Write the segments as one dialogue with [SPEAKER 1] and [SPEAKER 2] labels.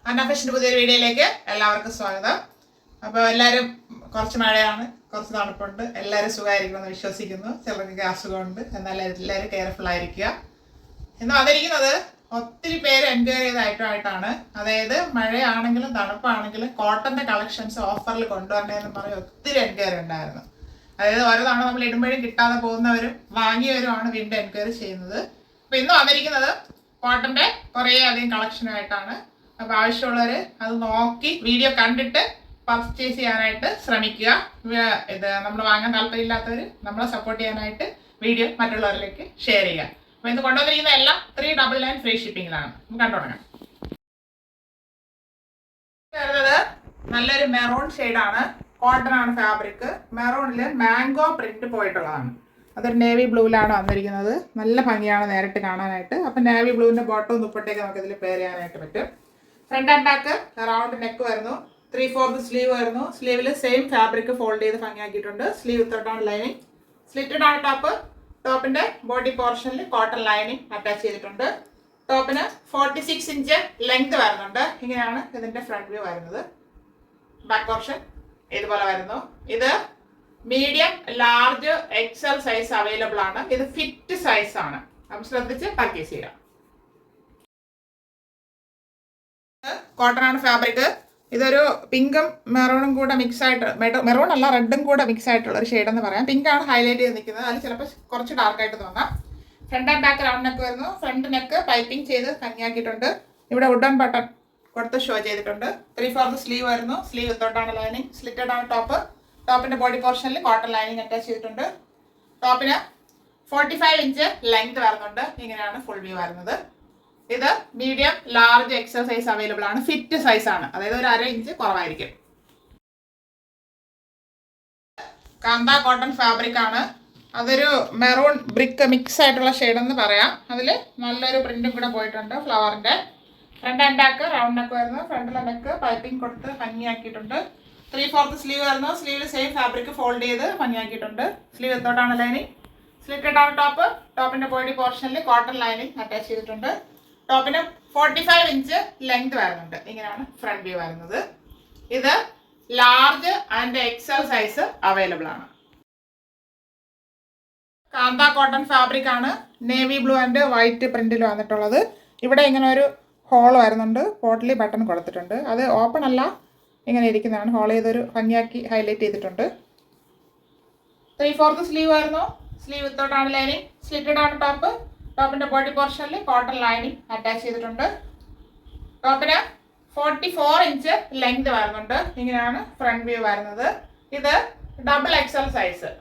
[SPEAKER 1] അന്നഫിഷിന്റെ പുതിയൊരു വീഡിയോയിലേക്ക് എല്ലാവർക്കും സ്വാഗതം. അപ്പോൾ എല്ലാവരും കുറച്ച് മഴയാണ്, കുറച്ച് തണുപ്പുണ്ട്, എല്ലാവരും സുഖമായിരിക്കുമെന്ന് വിശ്വസിക്കുന്നു. ചിലർക്ക് അസുഖമുണ്ട്, എന്നാൽ എല്ലാവരും കെയർഫുൾ ആയിരിക്കുക. ഇന്ന് വന്നിരിക്കുന്നത് ഒത്തിരി പേര് എൻക്വയറി ചെയ്ത ഐറ്റമായിട്ടാണ്. അതായത് മഴയാണെങ്കിലും തണുപ്പാണെങ്കിലും കോട്ടന്റെ കളക്ഷൻസ് ഓഫറിൽ കൊണ്ടുവരണമെന്ന് പറഞ്ഞ് ഒത്തിരി എൻക്വയറി ഉണ്ടായിരുന്നു. അതായത് ഓരോ തവണ നമ്മൾ ഇടുമ്പോഴും കിട്ടാതെ പോകുന്നവരും വാങ്ങിയവരുമാണ് വീണ്ടും എൻക്വയറി ചെയ്യുന്നത്. അപ്പോൾ ഇന്ന് വന്നിരിക്കുന്നത് കോട്ടന്റെ കുറേ അധികം കളക്ഷനുമായിട്ടാണ്. അപ്പോൾ ആവശ്യമുള്ളവർ അത് നോക്കി വീഡിയോ കണ്ടിട്ട് പർച്ചേസ് ചെയ്യാനായിട്ട് ശ്രമിക്കുക. ഇത് നമ്മൾ വാങ്ങാൻ താല്പര്യമില്ലാത്തവർ നമ്മളെ സപ്പോർട്ട് ചെയ്യാനായിട്ട് വീഡിയോ മറ്റുള്ളവരിലേക്ക് ഷെയർ ചെയ്യുക. അപ്പോൾ ഇന്ന് കൊണ്ടുവന്നിരിക്കുന്ന എല്ലാം 399 ഫ്രീ ഷിപ്പിങ്ങിലാണ്. നമുക്ക് കണ്ടു തുടങ്ങാം. വരുന്നത് നല്ലൊരു മെറൂൺ ഷെയ്ഡാണ്, കോട്ടൺ ആണ് ഫാബ്രിക്. മെറൂണിൽ മാംഗോ പ്രിന്റ് പോയിട്ടുള്ളതാണ്. അതൊരു നേവി ബ്ലൂവിലാണ് വന്നിരിക്കുന്നത്. നല്ല ഭംഗിയാണ് നേരിട്ട് കാണാനായിട്ട്. അപ്പം നേവി ബ്ലൂവിൻ്റെ ബോട്ടവും ദുപ്പട്ടയൊക്കെ നമുക്ക് ഇതിൽ പെയർ ചെയ്യാനായിട്ട് പറ്റും. Front and back round neck വരുന്നു. 3/4 സ്ലീവ് വരുന്നു. സ്ലീവിൽ സെയിം ഫാബ്രിക് ഫോൾഡ് ചെയ്ത് ഭംഗിയാക്കിയിട്ടുണ്ട്. സ്ലീവ് വിത്തൗട്ടാണ് ലൈനിങ്. സ്ലിറ്റഡ് ആണ് ടോപ്പ്. ടോപ്പിന്റെ ബോഡി പോർഷനിൽ കോട്ടൺ ലൈനിങ് അറ്റാച്ച് ചെയ്തിട്ടുണ്ട്. ടോപ്പിന് 46 ഇഞ്ച് ലെങ്ത് വരുന്നുണ്ട്. ഇങ്ങനെയാണ് ഇതിന്റെ ഫ്രണ്ട് വ്യൂ വരുന്നത്. ബാക്ക് പോർഷൻ ഇതുപോലെ വരുന്നു. ഇത് medium, large, XL size available ആണ്. ഇത് ഫിറ്റ് സൈസ് ആണ്. അപ്പം ശ്രദ്ധിച്ച് പർച്ചേസ് ചെയ്യാം. കോട്ടൺ ആണ് ഫാബ്രിക്. ഇതൊരു പിങ്കും മെറൂണും കൂടെ മിക്സ് ആയിട്ട്, മെറൂൺ അല്ല റെഡും കൂടെ മിക്സ് ആയിട്ടുള്ള ഒരു ഷെയ്ഡ് എന്ന് പറയാം. പിങ്ക് ആണ് ഹൈലൈറ്റ് ചെയ്ത് നിൽക്കുന്നത്. അതിൽ ചിലപ്പോൾ കുറച്ച് ഡാർക്ക് ആയിട്ട് തോന്നാം. Front and back round neck വരുന്നു. ഫ്രണ്ട് നെക്ക് പൈപ്പിംഗ് ചെയ്ത് ഭംഗിയാക്കിയിട്ടുണ്ട്. ഇവിടെ വുഡൻ ബട്ടൺ കൊടുത്ത് ഷോ ചെയ്തിട്ടുണ്ട്. 3/4 സ്ലീവ് വരുന്നു. സ്ലീവ് വിത്തോട്ടാണ് ലൈനിങ്. സ്ലിറ്റഡ് ആണ് ടോപ്പ്. ടോപ്പിന്റെ ബോഡി പോർഷനിൽ കോട്ടൺ ലൈനിങ് അറ്റാച്ച് ചെയ്തിട്ടുണ്ട്. ടോപ്പിന് 45 ഇഞ്ച് ലെങ്ത് വരുന്നുണ്ട്. ഇങ്ങനെയാണ് ഫുൾ വ്യൂ വരുന്നത്. ഇത് medium, large, XL size available ആണ്. ഫിറ്റ് സൈസ് ആണ്. അതായത് ഒരു 1/2 ഇഞ്ച് കുറവായിരിക്കും. കാന്ത കോട്ടൺ ഫാബ്രിക് ആണ്. അതൊരു മെറൂൺ ബ്രിക്ക് മിക്സ് ആയിട്ടുള്ള ഷെയ്ഡ് എന്ന് പറയാം. അതിൽ നല്ലൊരു പ്രിന്റും കൂടെ പോയിട്ടുണ്ട് ഫ്ലവറിന്റെ. Front and back round neck വരുന്നു. ഫ്രണ്ടിലെ നെക്ക് പൈപ്പിംഗ് കൊടുത്ത് ഭംഗിയാക്കിയിട്ടുണ്ട്. 3/4 സ്ലീവ് വരുന്നു. സ്ലീവിൽ സെയിം ഫാബ്രിക് ഫോൾഡ് ചെയ്ത് ഭംഗിയാക്കിയിട്ടുണ്ട്. സ്ലീവ് എത്തോട്ടാണ് ലൈനിങ്. സ്ലിറ്റഡ് ആണ് ടോപ്പ്. ടോപ്പിന്റെ ബോഡി പോർഷനിൽ കോട്ടൺ ലൈനിങ് അറ്റാച്ച് ചെയ്തിട്ടുണ്ട്. ടോപ്പിന് 45 ഇഞ്ച് ലെങ്ത് വരുന്നുണ്ട്. ഇങ്ങനെയാണ് ഫ്രണ്ട് വ്യൂ വരുന്നത്. ഇത് large and Excel size available ആണ്. കാന്ത കോട്ടൺ ഫാബ്രിക് ആണ്. നേവി ബ്ലൂ ആൻഡ് വൈറ്റ് പ്രിന്റിൽ വന്നിട്ടുള്ളത്. ഇവിടെ ഇങ്ങനെ ഒരു ഹോൾ വരുന്നുണ്ട്. പോട്ടലി ബട്ടൺ കൊടുത്തിട്ടുണ്ട്. അത് ഓപ്പൺ അല്ല, ഇങ്ങനെ ഇരിക്കുന്നതാണ്. ഹോൾ ചെയ്തൊരു ഭംഗിയാക്കി ഹൈലൈറ്റ് ചെയ്തിട്ടുണ്ട്. 3/4 സ്ലീവ് വരുന്നു. സ്ലീവ് വിത്തോട്ടാണ് ലൈനിങ്. സ്ലിറ്റഡ് ആണ് ടോപ്പ്. ടോപ്പിന്റെ ബോഡി പോർഷനിൽ കോട്ടൺ ലൈനിങ് അറ്റാച്ച് ചെയ്തിട്ടുണ്ട്. ടോപ്പിന് 44 ഇഞ്ച് ലെങ്ത് വരുന്നുണ്ട്. ഇങ്ങനെയാണ് ഫ്രണ്ട് വ്യൂ വരുന്നത്. ഇത് double XL size.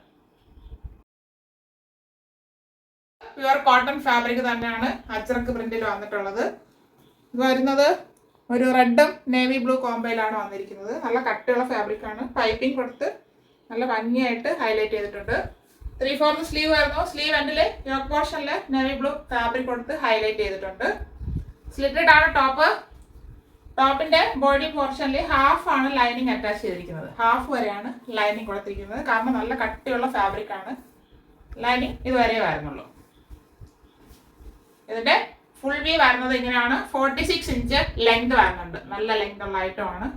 [SPEAKER 1] Pure cotton fabric തന്നെയാണ്. അജ്രക്ക് പ്രിന്റിൽ വന്നിട്ടുള്ളത്. ഇത് വരുന്നത് ഒരു റെഡും നേവി ബ്ലൂ കോംബോയിലാണ് വന്നിരിക്കുന്നത്. നല്ല കട്ടിയുള്ള ഫാബ്രിക് ആണ്. പൈപ്പിംഗ് കൊടുത്ത് നല്ല ഭംഗിയായിട്ട് ഹൈലൈറ്റ് ചെയ്തിട്ടുണ്ട്. 3/4 സ്ലീവ് വരുന്നു. സ്ലീവ് എൻഡിൽ യോക്ക് പോർഷനിൽ നേവി ബ്ലൂ ഫാബ്രിക് കൊടുത്ത് ഹൈലൈറ്റ് ചെയ്തിട്ടുണ്ട്. സ്ലിറ്റഡ് ആണ് ടോപ്പ്. ടോപ്പിന്റെ ബോഡി പോർഷനിൽ ഹാഫ് ആണ് ലൈനിങ് അറ്റാച്ച് ചെയ്തിരിക്കുന്നത്. ഹാഫ് വരെയാണ് ലൈനിങ് കൊടുത്തിരിക്കുന്നത്. കാരണം നല്ല കട്ടിയുള്ള ഫാബ്രിക് ആണ്. ലൈനിങ് ഇതുവരെ വരുന്നുള്ളൂ. ഇതിന്റെ ഫുൾ വ്യൂ വരുന്നത് ഇങ്ങനെയാണ്. 46 ഇഞ്ച് ലെങ്ത് വരുന്നുണ്ട്. നല്ല ലെങ്ത് ഉള്ള ഐറ്റമാണ്.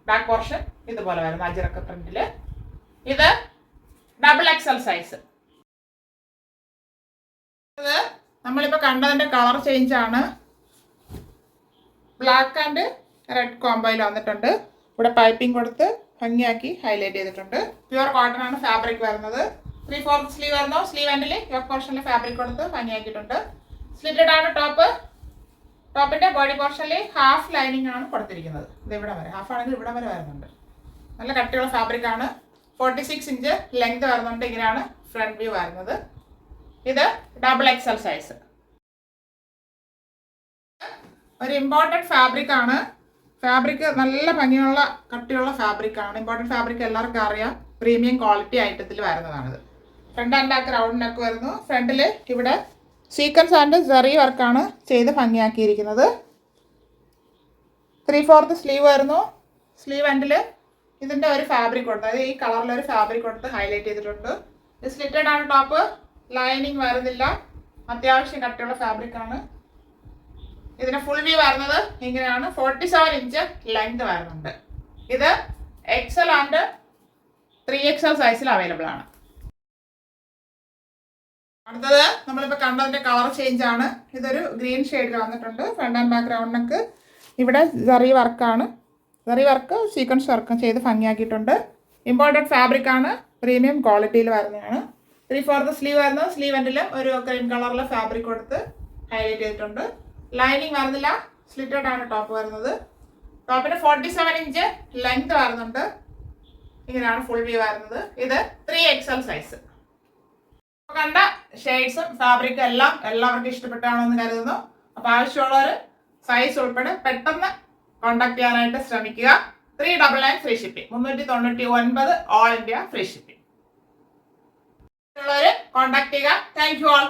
[SPEAKER 1] ബാക്ക് പോർഷൻ ഇതുപോലെ വരുന്നു അജ്രക്ക് പ്രിന്റിൽ. ഇത് ഡബിൾ എക്സൽ സൈസ്. ഇത് നമ്മളിപ്പോൾ കണ്ടതിന്റെ കളർ ചേഞ്ച് ആണ്. ബ്ലാക്ക് ആൻഡ് റെഡ് കോംബോയിൽ വന്നിട്ടുണ്ട്. ഇവിടെ പൈപ്പിംഗ് കൊടുത്ത് ഭംഗിയാക്കി ഹൈലൈറ്റ് ചെയ്തിട്ടുണ്ട്. പ്യുവർ കോട്ടൺ ആണ് ഫാബ്രിക് വരുന്നത്. 3/4 സ്ലീവ് വരുന്നു. സ്ലീവ് എൻഡിൽ യോക്ക് പോർഷനിൽ ഫാബ്രിക് കൊടുത്ത് ഭംഗിയാക്കിയിട്ടുണ്ട്. സ്ലിറ്റഡ് ആണ് ടോപ്പ്. ടോപ്പിന്റെ ബോഡി പോർഷനിൽ ഹാഫ് ലൈനിങ് ആണ് കൊടുത്തിരിക്കുന്നത്. ഇത് ഇവിടെ വരെ, ഹാഫ് ആണെങ്കിൽ ഇവിടെ വരെ വരുന്നുണ്ട്. നല്ല കട്ടിയുള്ള ഫാബ്രിക് ആണ്. 46 ഇഞ്ച് ലെങ്ത് വരുന്നുണ്ട്. ഇങ്ങനെയാണ് ഫ്രണ്ട് വ്യൂ വരുന്നത്. ഇത് ഡബിൾ എക്സൽ സൈസ്. ഒരു ഇമ്പോർട്ടൻറ്റ് ഫാബ്രിക് ആണ്. ഫാബ്രിക് നല്ല ഭംഗിയുള്ള കട്ടിയുള്ള ഫാബ്രിക് ആണ്. ഇമ്പോർട്ടൻറ്റ് ഫാബ്രിക് എല്ലാവർക്കും അറിയാം. പ്രീമിയം ക്വാളിറ്റി ഐറ്റത്തിൽ വരുന്നതാണിത്. Front and back round neck വരുന്നു. ഫ്രണ്ടിൽ ഇവിടെ സീക്വൻസ് ആൻഡ് സെറി വർക്കാണ് ചെയ്ത് ഭംഗിയാക്കിയിരിക്കുന്നത്. 3/4 സ്ലീവ് വരുന്നു. സ്ലീവ് എൻഡിൽ ഇതിന്റെ ഒരു ഫാബ്രിക് കൊടുത്ത്, അതായത് ഈ കളറിൽ ഒരു ഫാബ്രിക് കൊടുത്ത് ഹൈലൈറ്റ് ചെയ്തിട്ടുണ്ട്. ഇത് സ്ലിറ്റഡ് ആണ് ടോപ്പ്. ലൈനിങ് വരുന്നില്ല. അത്യാവശ്യം കട്ടിയുള്ള ഫാബ്രിക് ആണ്. ഇതിന് ഫുൾ വ്യൂ വരുന്നത് ഇങ്ങനെയാണ്. 47 ഇഞ്ച് ലെങ്ത് വരുന്നുണ്ട്. ഇത് XL ആൻഡ് 3XL സൈസിൽ അവൈലബിൾ ആണ്. അടുത്തത് നമ്മളിപ്പോൾ കണ്ടതിന്റെ കളർ ചേഞ്ച് ആണ്. ഇതൊരു ഗ്രീൻ ഷെയ്ഡിൽ വന്നിട്ടുണ്ട്. Front and back round neck. ഇവിടെ ജറി വർക്കാണ്. ജറി വർക്ക് സീക്വൻസ് വർക്ക് ചെയ്ത് ഭംഗിയാക്കിയിട്ടുണ്ട്. ഇമ്പോർട്ടഡ് ഫാബ്രിക് ആണ്. പ്രീമിയം ക്വാളിറ്റിയിൽ വരുന്നതാണ്. 3/4 സ്ലീവ് വരുന്നത്. സ്ലീവ് എൻഡിൽ ഒരു ക്രീം കളറിൽ ഫാബ്രിക് കൊടുത്ത് ഹൈലൈറ്റ് ചെയ്തിട്ടുണ്ട്. ലൈനിങ് വരുന്നില്ല. സ്ലിറ്റഡ് ആണ് ടോപ്പ് വരുന്നത്. ടോപ്പിന് 47 ഇഞ്ച് ലെങ്ത് വരുന്നുണ്ട്. ഇങ്ങനെയാണ് ഫുൾ വ്യൂ വരുന്നത്. ഇത് 3XL സൈസ്. കണ്ട ഷെയ്ഡ്സും ഫാബ്രിക്കും എല്ലാം എല്ലാവർക്കും ഇഷ്ടപ്പെട്ടാണോ എന്ന് കരുതുന്നു. അപ്പോൾ ആവശ്യമുള്ളവർ സൈസ് ഉൾപ്പെടെ പെട്ടെന്ന് കോൺടാക്ട് ചെയ്യാനായിട്ട് ശ്രമിക്കുക. 399 free shipping. 399 all India free shipping. Contact ചെയ്യുക. Thank you all.